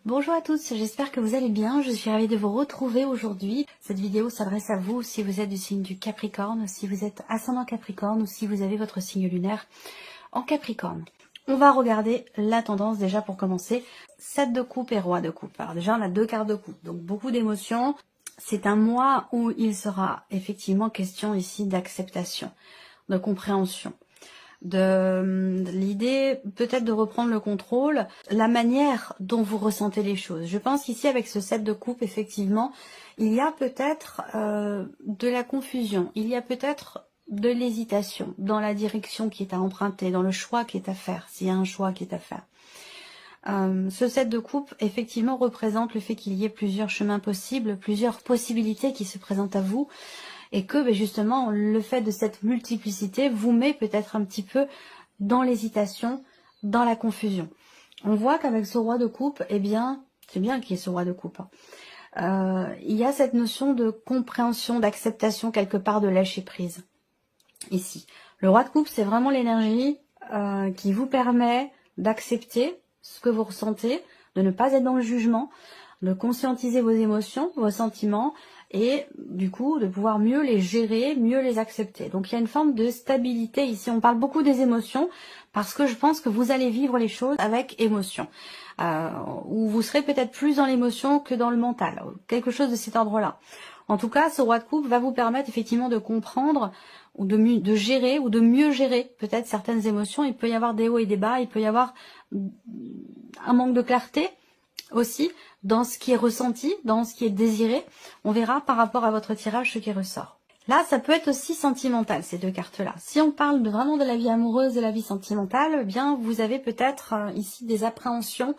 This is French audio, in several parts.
Bonjour à tous, j'espère que vous allez bien. Je suis ravie de vous retrouver aujourd'hui. Cette vidéo s'adresse à vous si vous êtes du signe du Capricorne, si vous êtes ascendant Capricorne ou si vous avez votre signe lunaire en Capricorne. On va regarder la tendance déjà pour commencer. 7 de coupe et roi de coupe. Alors déjà on a 2 cartes de coupe, donc beaucoup d'émotions. C'est un mois où il sera effectivement question ici d'acceptation, de compréhension. De l'idée peut-être de reprendre le contrôle, la manière dont vous ressentez les choses. Je pense qu'ici avec ce 7 de coupe, effectivement, il y a peut-être de la confusion, il y a peut-être de l'hésitation dans la direction qui est à emprunter, dans le choix qui est à faire, s'il y a un choix qui est à faire. Ce 7 de coupe, effectivement, représente le fait qu'il y ait plusieurs chemins possibles, plusieurs possibilités qui se présentent à vous, et que justement le fait de cette multiplicité vous met peut-être un petit peu dans l'hésitation, dans la confusion. On voit qu'avec ce roi de coupe, eh bien, c'est bien qu'il y ait ce roi de coupe, il y a cette notion de compréhension, d'acceptation quelque part, de lâcher prise. Ici, le roi de coupe, c'est vraiment l'énergie qui vous permet d'accepter ce que vous ressentez, de ne pas être dans le jugement, de conscientiser vos émotions, vos sentiments, et du coup de pouvoir mieux les gérer, mieux les accepter. Donc il y a une forme de stabilité ici. On parle beaucoup des émotions parce que je pense que vous allez vivre les choses avec émotion, où vous serez peut-être plus dans l'émotion que dans le mental, quelque chose de cet ordre-là. En tout cas, ce roi de coupe va vous permettre effectivement de comprendre ou de gérer ou de mieux gérer peut-être certaines émotions. Il peut y avoir des hauts et des bas, il peut y avoir un manque de clarté aussi dans ce qui est ressenti, dans ce qui est désiré. On verra par rapport à votre tirage ce qui ressort. Là, ça peut être aussi sentimental, ces deux cartes-là. Si on parle vraiment de la vie amoureuse, de la vie sentimentale, eh bien, vous avez peut-être ici des appréhensions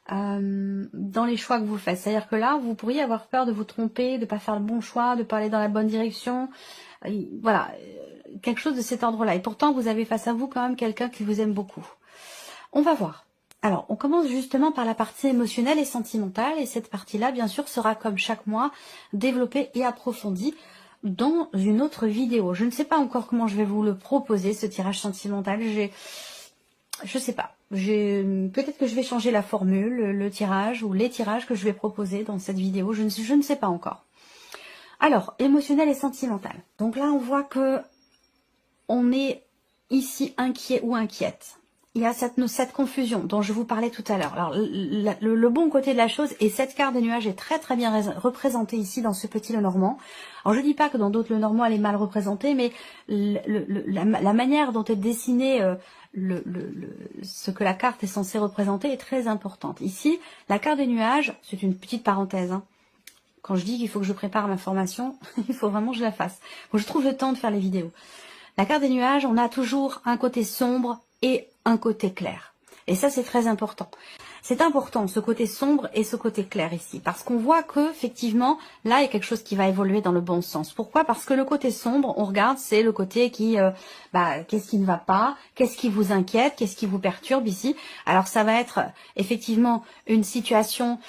dans les choix que vous faites. C'est-à-dire que là, vous pourriez avoir peur de vous tromper, de ne pas faire le bon choix, de ne pas aller dans la bonne direction. Voilà, quelque chose de cet ordre-là. Et pourtant, vous avez face à vous quand même quelqu'un qui vous aime beaucoup. On va voir. Alors, on commence justement par la partie émotionnelle et sentimentale, et cette partie-là, bien sûr, sera comme chaque mois développée et approfondie dans une autre vidéo. Je ne sais pas encore comment je vais vous le proposer, ce tirage sentimental. Je sais pas. Peut-être que je vais changer la formule, le tirage ou les tirages que je vais proposer dans cette vidéo. Je ne sais pas encore. Alors, émotionnel et sentimental. Donc là, on voit que on est ici inquiet ou inquiète. Il y a cette confusion dont je vous parlais tout à l'heure. Alors, le bon côté de la chose, et cette carte des nuages est très très bien représentée ici dans ce petit Lenormand. Alors, je dis pas que dans d'autres Lenormand elle est mal représentée, mais la manière dont est dessiné ce que la carte est censée représenter est très importante. Ici, la carte des nuages, c'est une petite parenthèse, hein. Quand je dis qu'il faut que je prépare ma formation, il faut vraiment que je la fasse. Faut que je trouve le temps de faire les vidéos. La carte des nuages, on a toujours un côté sombre et un côté clair. Et ça, c'est très important. C'est important, ce côté sombre et ce côté clair ici. Parce qu'on voit que, effectivement, là, il y a quelque chose qui va évoluer dans le bon sens. Pourquoi? Parce que le côté sombre, on regarde, c'est le côté qui, qu'est-ce qui ne va pas? Qu'est-ce qui vous inquiète? Qu'est-ce qui vous perturbe ici? Alors, ça va être, effectivement, une situation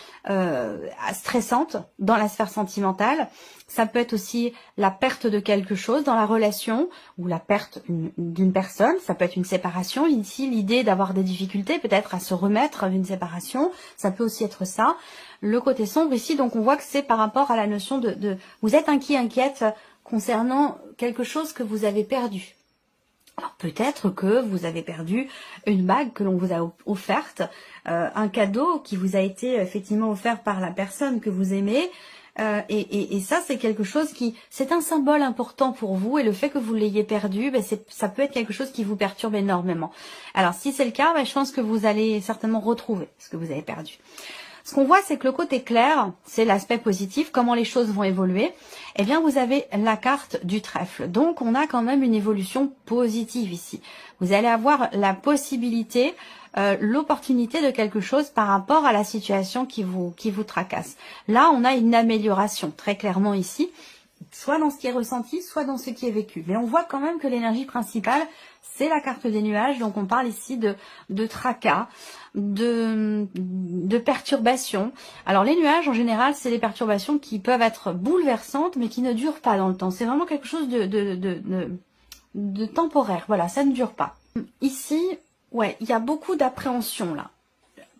stressante dans la sphère sentimentale. Ça peut être aussi la perte de quelque chose dans la relation ou la perte d'une personne. Ça peut être une séparation. Ici, l'idée d'avoir des difficultés peut-être à se remettre d'une séparation. Ça peut aussi être ça. Le côté sombre ici, donc on voit que c'est par rapport à la notion de vous êtes inquiète concernant quelque chose que vous avez perdu. Alors peut-être que vous avez perdu une bague que l'on vous a offerte, un cadeau qui vous a été effectivement offert par la personne que vous aimez. Et ça, c'est quelque chose qui, c'est un symbole important pour vous, et le fait que vous l'ayez perdu, ça peut être quelque chose qui vous perturbe énormément. Alors, si c'est le cas, je pense que vous allez certainement retrouver ce que vous avez perdu. Ce qu'on voit, c'est que le côté clair, c'est l'aspect positif, comment les choses vont évoluer. Eh bien, vous avez la carte du trèfle. Donc, on a quand même une évolution positive ici. Vous allez avoir la possibilité, l'opportunité de quelque chose par rapport à la situation qui vous tracasse. Là, on a une amélioration, très clairement ici, soit dans ce qui est ressenti, soit dans ce qui est vécu. Mais on voit quand même que l'énergie principale, c'est la carte des nuages. Donc, on parle ici de tracas, de perturbations. Alors, les nuages, en général, c'est des perturbations qui peuvent être bouleversantes, mais qui ne durent pas dans le temps. C'est vraiment quelque chose de temporaire. Voilà, ça ne dure pas. Ici, ouais, il y a beaucoup d'appréhension là.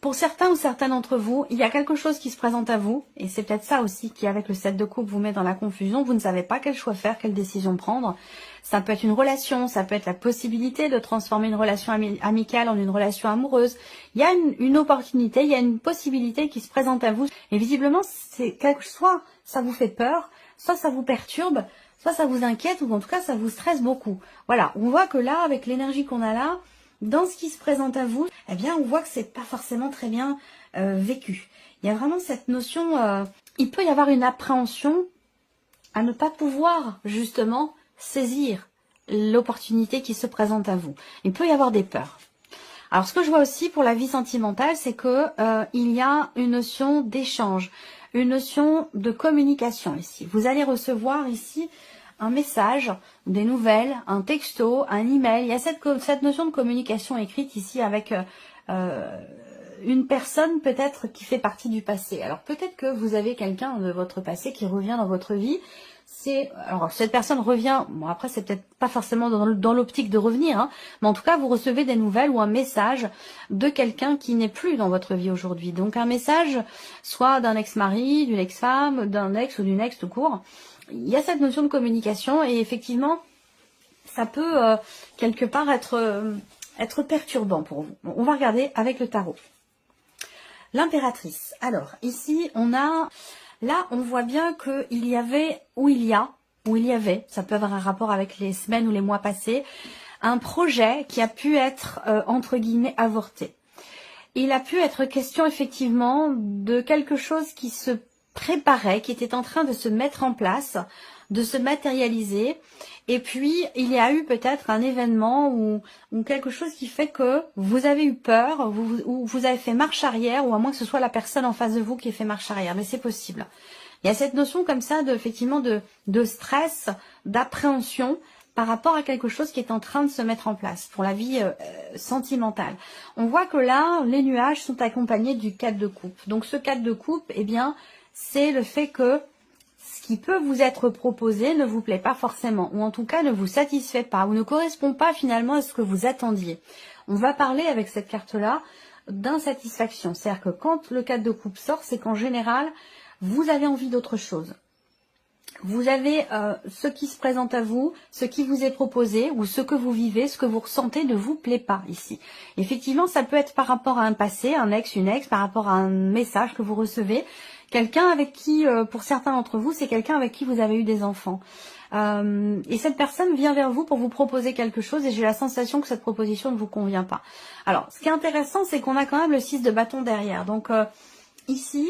pour certains ou certaines d'entre vous, il y a quelque chose qui se présente à vous, et c'est peut-être ça aussi qui, avec le 7 de coupe, vous met dans la confusion. Vous ne savez pas quel choix faire, quelle décision prendre. Ça peut être une relation, ça peut être la possibilité de transformer une relation amicale en une relation amoureuse. Il y a une opportunité, il y a une possibilité qui se présente à vous. Et visiblement, soit ça vous fait peur, soit ça vous perturbe, soit ça vous inquiète, ou en tout cas ça vous stresse beaucoup. Voilà, on voit que là, avec l'énergie qu'on a là, dans ce qui se présente à vous, eh bien, on voit que c'est pas forcément très bien vécu. Il y a vraiment cette notion, il peut y avoir une appréhension à ne pas pouvoir, justement, saisir l'opportunité qui se présente à vous. Il peut y avoir des peurs. Alors, ce que je vois aussi pour la vie sentimentale, c'est que il y a une notion d'échange, une notion de communication ici. Vous allez recevoir ici un message, des nouvelles, un texto, un email. Il y a cette notion de communication écrite ici avec une personne peut-être qui fait partie du passé. Alors peut-être que vous avez quelqu'un de votre passé qui revient dans votre vie. Alors cette personne revient, bon après c'est peut-être pas forcément dans l'optique de revenir, hein, mais en tout cas vous recevez des nouvelles ou un message de quelqu'un qui n'est plus dans votre vie aujourd'hui. Donc un message soit d'un ex-mari, d'une ex-femme, d'un ex ou d'une ex tout court. Il y a cette notion de communication et effectivement, ça peut quelque part être perturbant pour vous. Bon, on va regarder avec le tarot. L'impératrice. Alors, ici, là, on voit bien qu'il y avait, ou il y avait, ça peut avoir un rapport avec les semaines ou les mois passés, un projet qui a pu être, entre guillemets, avorté. Il a pu être question, effectivement, de quelque chose qui se préparait, qui était en train de se mettre en place, de se matérialiser. Et puis, il y a eu peut-être un événement ou quelque chose qui fait que vous avez eu peur, ou vous avez fait marche arrière, ou à moins que ce soit la personne en face de vous qui ait fait marche arrière. Mais c'est possible. Il y a cette notion comme ça, effectivement, de stress, d'appréhension par rapport à quelque chose qui est en train de se mettre en place pour la vie sentimentale. On voit que là, les nuages sont accompagnés du 4 de coupe. Donc ce 4 de coupe, eh bien, c'est le fait que ce qui peut vous être proposé ne vous plaît pas forcément, ou en tout cas ne vous satisfait pas, ou ne correspond pas finalement à ce que vous attendiez. On va parler avec cette carte-là d'insatisfaction. C'est-à-dire que quand le 4 de coupe sort, c'est qu'en général, vous avez envie d'autre chose. Vous avez ce qui se présente à vous, ce qui vous est proposé, ou ce que vous vivez, ce que vous ressentez ne vous plaît pas ici. Effectivement, ça peut être par rapport à un passé, un ex, une ex, par rapport à un message que vous recevez. Quelqu'un avec qui, pour certains d'entre vous, c'est quelqu'un avec qui vous avez eu des enfants. Et cette personne vient vers vous pour vous proposer quelque chose et j'ai la sensation que cette proposition ne vous convient pas. Alors, ce qui est intéressant, c'est qu'on a quand même le 6 de bâton derrière. Donc, ici,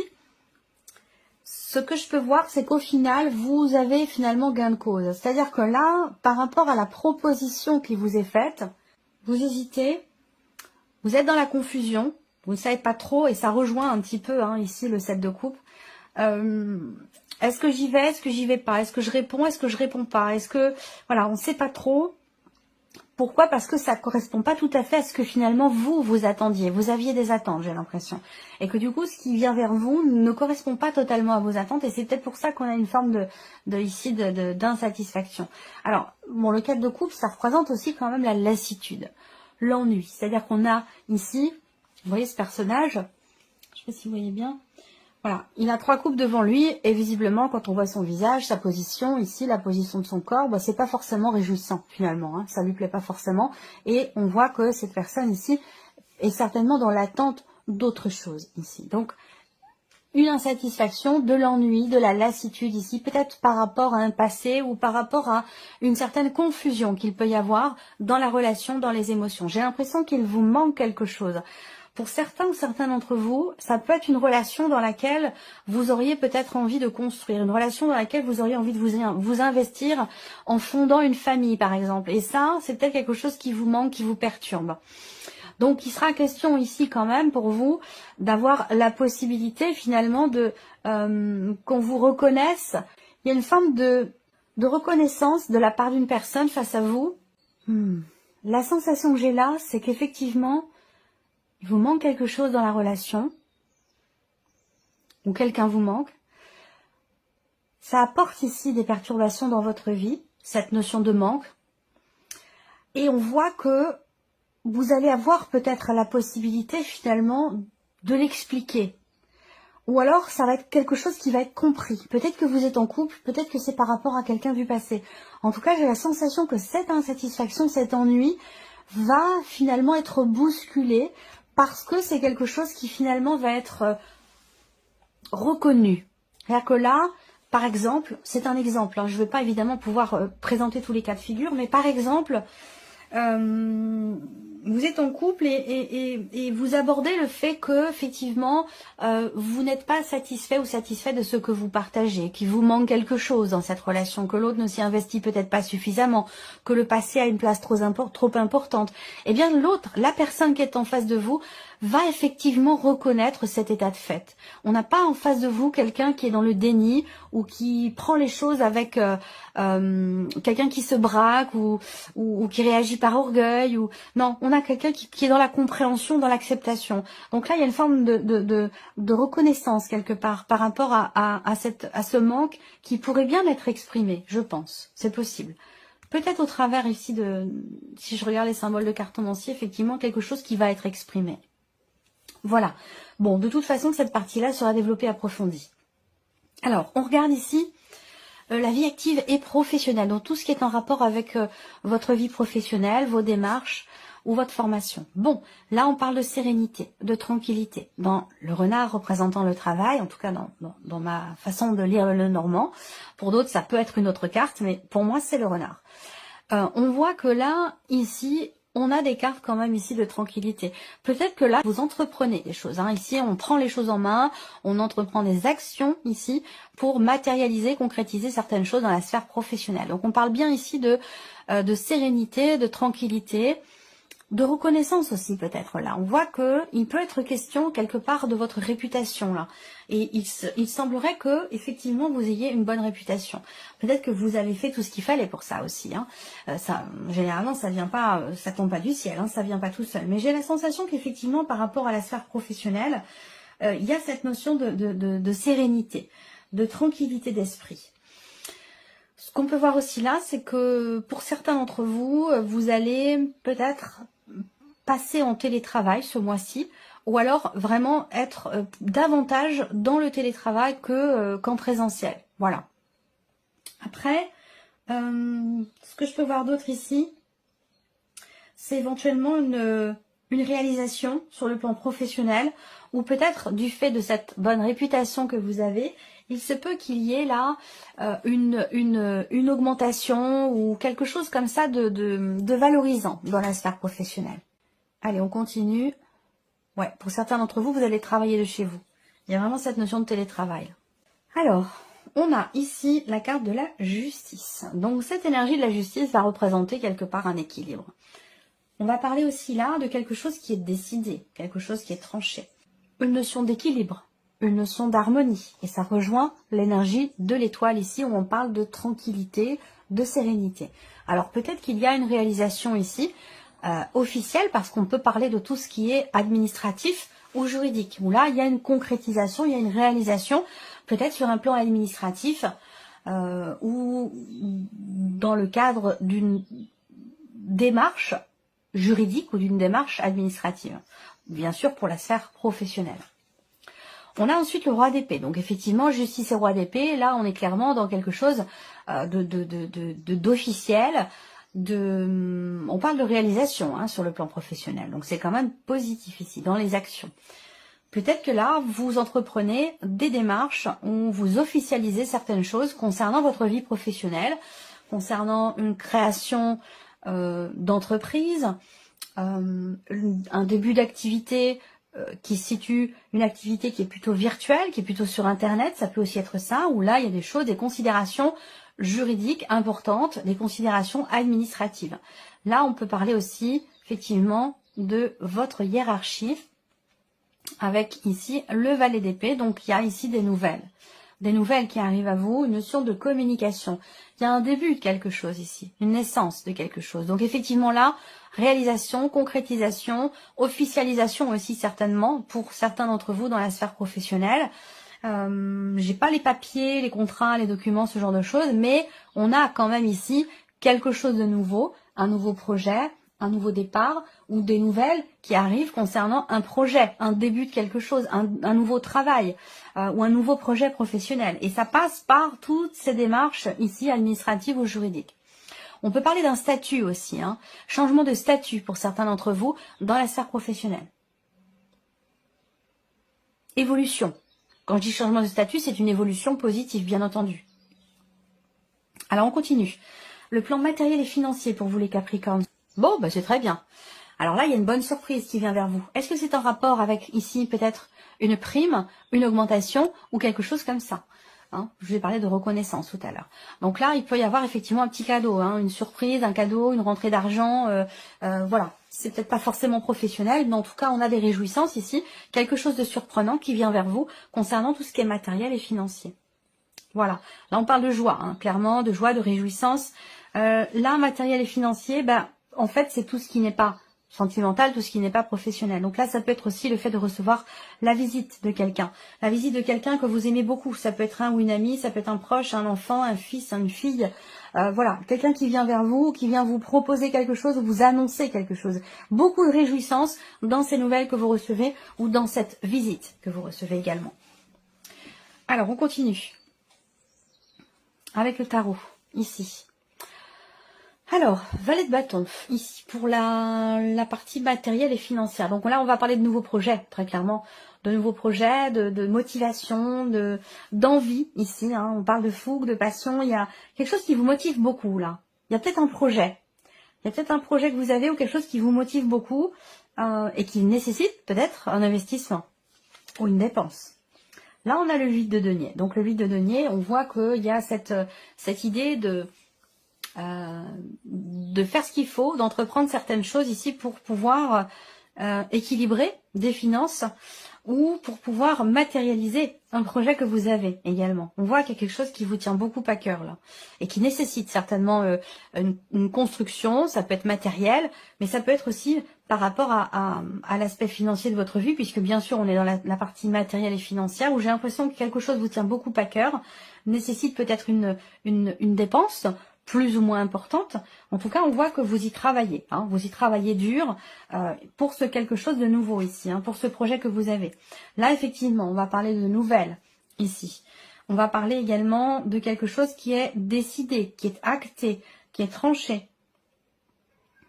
ce que je peux voir, c'est qu'au final, vous avez finalement gain de cause. C'est-à-dire que là, par rapport à la proposition qui vous est faite, vous hésitez, vous êtes dans la confusion, vous ne savez pas trop, et ça rejoint un petit peu ici le 7 de coupe. Est-ce que j'y vais, est-ce que j'y vais pas? Est-ce que je réponds, est-ce que je réponds pas? Est-ce que, voilà, on ne sait pas trop. Pourquoi? Parce que ça ne correspond pas tout à fait à ce que finalement vous attendiez. Vous aviez des attentes, j'ai l'impression. Et que du coup, ce qui vient vers vous ne correspond pas totalement à vos attentes. Et c'est peut-être pour ça qu'on a une forme d'insatisfaction. Alors, bon, le 4 de coupe, ça représente aussi quand même la lassitude, l'ennui. C'est-à-dire qu'on a ici, vous voyez ce personnage, je ne sais pas si vous voyez bien, voilà, il a 3 coupes devant lui et visiblement quand on voit son visage, sa position ici, la position de son corps, c'est pas forcément réjouissant finalement, ça lui plaît pas forcément et on voit que cette personne ici est certainement dans l'attente d'autre chose ici. Donc une insatisfaction, de l'ennui, de la lassitude ici, peut-être par rapport à un passé ou par rapport à une certaine confusion qu'il peut y avoir dans la relation, dans les émotions. J'ai l'impression qu'il vous manque quelque chose. Pour certains ou certains d'entre vous, ça peut être une relation dans laquelle vous auriez peut-être envie de construire, une relation dans laquelle vous auriez envie de vous investir en fondant une famille par exemple. Et ça, c'est peut-être quelque chose qui vous manque, qui vous perturbe. Donc, il sera question ici quand même pour vous d'avoir la possibilité finalement de qu'on vous reconnaisse. Il y a une forme de reconnaissance de la part d'une personne face à vous. La sensation que j'ai là, c'est qu'effectivement, il vous manque quelque chose dans la relation, ou quelqu'un vous manque. Ça apporte ici des perturbations dans votre vie, cette notion de manque. Et on voit que vous allez avoir peut-être la possibilité finalement de l'expliquer. Ou alors, ça va être quelque chose qui va être compris. Peut-être que vous êtes en couple, peut-être que c'est par rapport à quelqu'un du passé. En tout cas, j'ai la sensation que cette insatisfaction, cet ennui, va finalement être bousculé parce que c'est quelque chose qui finalement va être reconnu. C'est-à-dire que là, par exemple, c'est un exemple, hein, je ne vais pas évidemment pouvoir présenter tous les cas de figure, mais par exemple, vous êtes en couple et vous abordez le fait que effectivement vous n'êtes pas satisfait ou satisfait de ce que vous partagez, qu'il vous manque quelque chose dans cette relation, que l'autre ne s'y investit peut-être pas suffisamment, que le passé a une place trop importante. Eh bien l'autre, la personne qui est en face de vous, va effectivement reconnaître cet état de fait. On n'a pas en face de vous quelqu'un qui est dans le déni ou qui prend les choses avec quelqu'un qui se braque ou qui réagit par orgueil. Non, on a quelqu'un qui est dans la compréhension, dans l'acceptation. Donc là, il y a une forme de reconnaissance quelque part par rapport à ce manque qui pourrait bien être exprimé, je pense. C'est possible. Peut-être au travers ici si je regarde les symboles de cartomancier, effectivement, quelque chose qui va être exprimé. Voilà. Bon, de toute façon, cette partie-là sera développée approfondie. Alors, on regarde ici la vie active et professionnelle. Donc, tout ce qui est en rapport avec votre vie professionnelle, vos démarches ou votre formation. Bon, là, on parle de sérénité, de tranquillité. Dans le renard représentant le travail, en tout cas dans ma façon de lire le normand. Pour d'autres, ça peut être une autre carte, mais pour moi, c'est le renard. On voit que là, ici, on a des cartes quand même ici de tranquillité. Peut-être que là, vous entreprenez des choses. Hein. Ici, on prend les choses en main, on entreprend des actions ici pour matérialiser, concrétiser certaines choses dans la sphère professionnelle. Donc, on parle bien ici de sérénité, de tranquillité, de reconnaissance aussi peut-être là. On voit que il peut être question quelque part de votre réputation là. Et il semblerait que effectivement vous ayez une bonne réputation. Peut-être que vous avez fait tout ce qu'il fallait pour ça aussi. Hein. Ça, généralement, ça vient pas, ça tombe pas du ciel. Hein, ça vient pas tout seul. Mais j'ai la sensation qu'effectivement, par rapport à la sphère professionnelle, il y a cette notion de sérénité, de tranquillité d'esprit. Ce qu'on peut voir aussi là, c'est que pour certains d'entre vous, vous allez peut-être passer en télétravail ce mois-ci, ou alors vraiment être davantage dans le télétravail qu'en présentiel. Voilà. Après, ce que je peux voir d'autre ici, c'est éventuellement une réalisation sur le plan professionnel, ou peut-être du fait de cette bonne réputation que vous avez, il se peut qu'il y ait là une augmentation ou quelque chose comme ça de valorisant dans la sphère professionnelle. Allez, on continue. Ouais, pour certains d'entre vous, vous allez travailler de chez vous. Il y a vraiment cette notion de télétravail. Alors, on a ici la carte de la justice. Donc, cette énergie de la justice va représenter quelque part un équilibre. On va parler aussi là de quelque chose qui est décidé, quelque chose qui est tranché. Une notion d'équilibre, une notion d'harmonie. Et ça rejoint l'énergie de l'étoile ici où on parle de tranquillité, de sérénité. Alors, peut-être qu'il y a une réalisation ici, officielle, parce qu'on peut parler de tout ce qui est administratif ou juridique, où là il y a une concrétisation, il y a une réalisation, peut-être sur un plan administratif ou dans le cadre d'une démarche juridique ou d'une démarche administrative, bien sûr pour la sphère professionnelle. On a ensuite le roi d'épée, donc effectivement justice et roi d'épée, là on est clairement dans quelque chose d'officiel. On parle de réalisation hein, sur le plan professionnel, donc c'est quand même positif ici, dans les actions. Peut-être que là, vous entreprenez des démarches où vous officialisez certaines choses concernant votre vie professionnelle, concernant une création d'entreprise, un début d'activité qui situe une activité qui est plutôt virtuelle, qui est plutôt sur Internet, ça peut aussi être ça, où là, il y a des choses, des considérations juridiques importantes, des considérations administratives. Là, on peut parler aussi, effectivement, de votre hiérarchie, avec ici le valet d'épée, donc il y a ici des nouvelles qui arrivent à vous, une notion de communication. Il y a un début de quelque chose ici, une naissance de quelque chose. Donc effectivement là, réalisation, concrétisation, officialisation aussi certainement pour certains d'entre vous dans la sphère professionnelle. J'ai pas les papiers, les contrats, les documents, ce genre de choses, mais on a quand même ici quelque chose de nouveau, un nouveau projet, un nouveau départ ou des nouvelles qui arrivent concernant un projet, un début de quelque chose, un nouveau travail ou un nouveau projet professionnel. Et ça passe par toutes ces démarches ici administratives ou juridiques. On peut parler d'un statut aussi, hein, changement de statut pour certains d'entre vous dans la sphère professionnelle. Évolution. Quand je dis changement de statut, c'est une évolution positive, bien entendu. Alors on continue. Le plan matériel et financier pour vous les Capricornes. Bon, bah c'est très bien. Alors là, il y a une bonne surprise qui vient vers vous. Est-ce que c'est en rapport avec ici peut-être une prime, une augmentation ou quelque chose comme ça, hein? Je vous ai parlé de reconnaissance tout à l'heure. Donc là, il peut y avoir effectivement un petit cadeau, hein, une surprise, un cadeau, une rentrée d'argent. Voilà, c'est peut-être pas forcément professionnel, mais en tout cas, on a des réjouissances ici. Quelque chose de surprenant qui vient vers vous concernant tout ce qui est matériel et financier. Voilà, là on parle de joie, hein, clairement, de joie, de réjouissance. Là, matériel et financier, en fait, c'est tout ce qui n'est pas sentimental, tout ce qui n'est pas professionnel. Donc là, ça peut être aussi le fait de recevoir la visite de quelqu'un. La visite de quelqu'un que vous aimez beaucoup. Ça peut être un ou une amie, ça peut être un proche, un enfant, un fils, une fille. Voilà, quelqu'un qui vient vers vous, qui vient vous proposer quelque chose ou vous annoncer quelque chose. Beaucoup de réjouissance dans ces nouvelles que vous recevez ou dans cette visite que vous recevez également. Alors, on continue avec le tarot, ici. Alors, valet de bâton, ici, pour la partie matérielle et financière. Donc là, on va parler de nouveaux projets, très clairement. De nouveaux projets, de motivation, d'envie, ici. Hein. On parle de fougue, de passion. Il y a quelque chose qui vous motive beaucoup, là. Il y a peut-être un projet. Il y a peut-être un projet que vous avez ou quelque chose qui vous motive beaucoup et qui nécessite peut-être un investissement ou une dépense. Là, on a le 8 de denier. Donc, le 8 de denier, on voit qu'il y a cette idée de faire ce qu'il faut, d'entreprendre certaines choses ici pour pouvoir équilibrer des finances ou pour pouvoir matérialiser un projet que vous avez également. On voit qu'il y a quelque chose qui vous tient beaucoup à cœur là et qui nécessite certainement une construction. Ça peut être matériel, mais ça peut être aussi par rapport à l'aspect financier de votre vie, puisque bien sûr on est dans la partie matérielle et financière où j'ai l'impression que quelque chose vous tient beaucoup à cœur, nécessite peut-être une dépense plus ou moins importante. En tout cas, on voit que vous y travaillez. Hein, vous y travaillez dur pour ce quelque chose de nouveau ici, hein, pour ce projet que vous avez. Là, effectivement, on va parler de nouvelles ici. On va parler également de quelque chose qui est décidé, qui est acté, qui est tranché.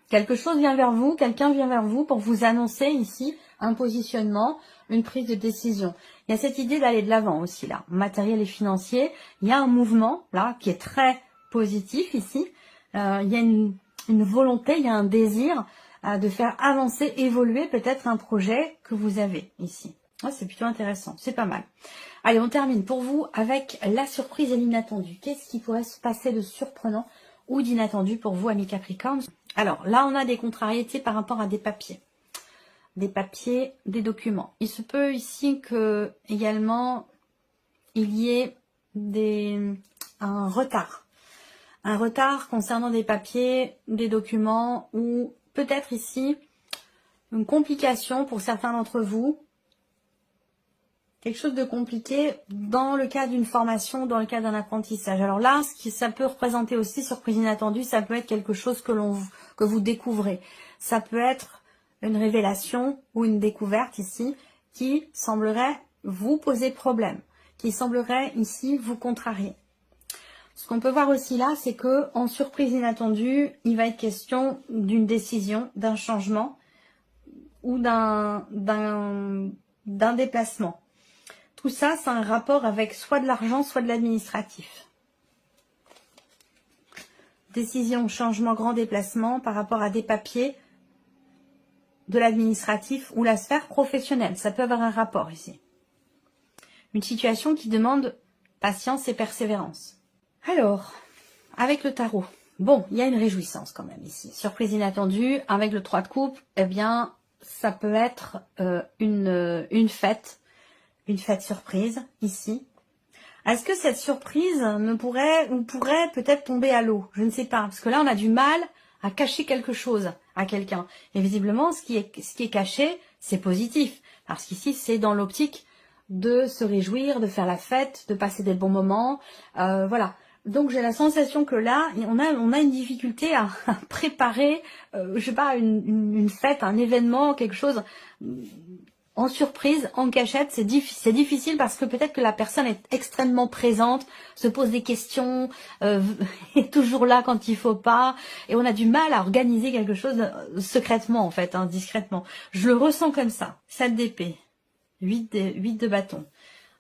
Quelque chose vient vers vous, quelqu'un vient vers vous pour vous annoncer ici un positionnement, une prise de décision. Il y a cette idée d'aller de l'avant aussi là, matériel et financier. Il y a un mouvement là qui est très positif ici. Il y a une volonté, il y a un désir de faire avancer, évoluer peut-être un projet que vous avez ici. Ah, c'est plutôt intéressant, c'est pas mal. Allez, on termine pour vous avec la surprise et l'inattendu. Qu'est-ce qui pourrait se passer de surprenant ou d'inattendu pour vous, amis Capricorne? Alors, là, on a des contrariétés par rapport à des papiers. Des papiers, des documents. Il se peut ici que, également, il y ait un retard. Un retard concernant des papiers, des documents, ou peut-être ici, une complication pour certains d'entre vous. Quelque chose de compliqué dans le cas d'une formation, dans le cas d'un apprentissage. Alors là, ça peut représenter aussi, surprise inattendue, ça peut être quelque chose que vous découvrez. Ça peut être une révélation ou une découverte ici qui semblerait vous poser problème, qui semblerait ici vous contrarier. Ce qu'on peut voir aussi là, c'est que en surprise inattendue, il va être question d'une décision, d'un changement ou d'un déplacement. Tout ça, c'est un rapport avec soit de l'argent, soit de l'administratif. Décision, changement, grand déplacement par rapport à des papiers, de l'administratif ou la sphère professionnelle. Ça peut avoir un rapport ici. Une situation qui demande patience et persévérance. Alors, avec le tarot, bon, il y a une réjouissance quand même ici. Surprise inattendue, avec le 3 de coupe, eh bien, ça peut être une fête surprise ici. Est-ce que cette surprise pourrait peut-être tomber à l'eau? Je ne sais pas, parce que là, on a du mal à cacher quelque chose à quelqu'un. Et visiblement, ce qui est caché, c'est positif. Parce qu'ici, c'est dans l'optique de se réjouir, de faire la fête, de passer des bons moments. Voilà. Donc j'ai la sensation que là, on a une difficulté à préparer, je sais pas, une fête, un événement, quelque chose en surprise, en cachette. C'est difficile parce que peut-être que la personne est extrêmement présente, se pose des questions, est toujours là quand il faut pas, et on a du mal à organiser quelque chose secrètement en fait, hein, discrètement. Je le ressens comme ça. 7 d'épée, 8 de bâton.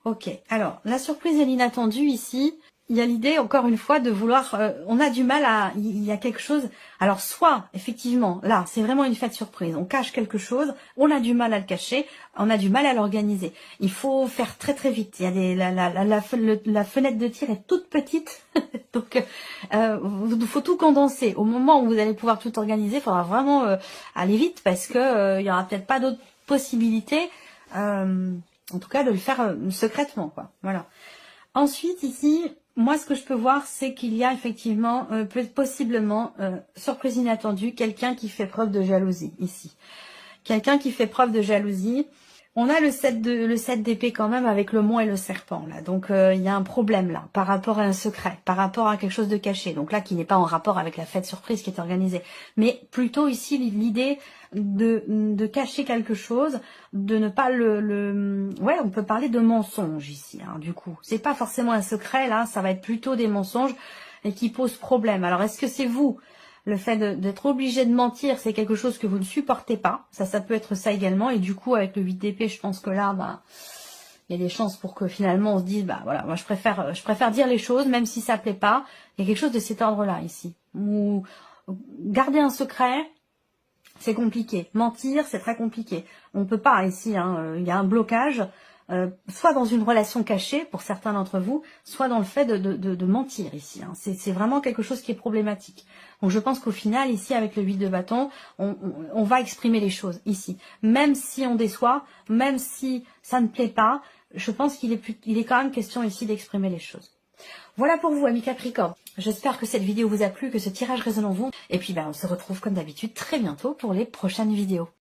Ok, alors la surprise et l'inattendu ici. Il y a l'idée, encore une fois, de vouloir... on a du mal à... Il y a quelque chose... Alors, soit, effectivement, là, c'est vraiment une fête surprise. On cache quelque chose, on a du mal à le cacher, on a du mal à l'organiser. Il faut faire très très vite. Il y a la fenêtre de tir est toute petite. Donc, il faut tout condenser. Au moment où vous allez pouvoir tout organiser, il faudra vraiment aller vite parce que il y aura peut-être pas d'autres possibilités, en tout cas, de le faire secrètement, quoi. Voilà. Ensuite, ici, moi, ce que je peux voir, c'est qu'il y a effectivement, possiblement, surprise inattendue, quelqu'un qui fait preuve de jalousie, ici. Quelqu'un qui fait preuve de jalousie. On a le 7 d'épée quand même avec le mont et le serpent, là. Donc, il y a un problème, là, par rapport à un secret, par rapport à quelque chose de caché. Donc là, qui n'est pas en rapport avec la fête surprise qui est organisée. Mais plutôt ici, l'idée de cacher quelque chose, de ne pas ouais, on peut parler de mensonge ici, hein, du coup. C'est pas forcément un secret, là, ça va être plutôt des mensonges et qui posent problème. Alors, est-ce que c'est vous? Le fait d'être obligé de mentir, c'est quelque chose que vous ne supportez pas. Ça peut être ça également. Et du coup, avec le 8 d'épée, je pense que là, bah, il y a des chances pour que finalement on se dise, bah voilà, moi je préfère dire les choses, même si ça plaît pas. Il y a quelque chose de cet ordre-là ici. Ou garder un secret, c'est compliqué. Mentir, c'est très compliqué. On peut pas ici, hein, il y a un blocage. Soit dans une relation cachée pour certains d'entre vous, soit dans le fait de mentir ici. Hein. C'est vraiment quelque chose qui est problématique. Donc je pense qu'au final, ici, avec le 8 de bâton, on va exprimer les choses ici. Même si on déçoit, même si ça ne plaît pas, je pense qu'il est quand même question ici d'exprimer les choses. Voilà pour vous, amis Capricorne. J'espère que cette vidéo vous a plu, que ce tirage résonne en vous. Et puis, on se retrouve comme d'habitude très bientôt pour les prochaines vidéos.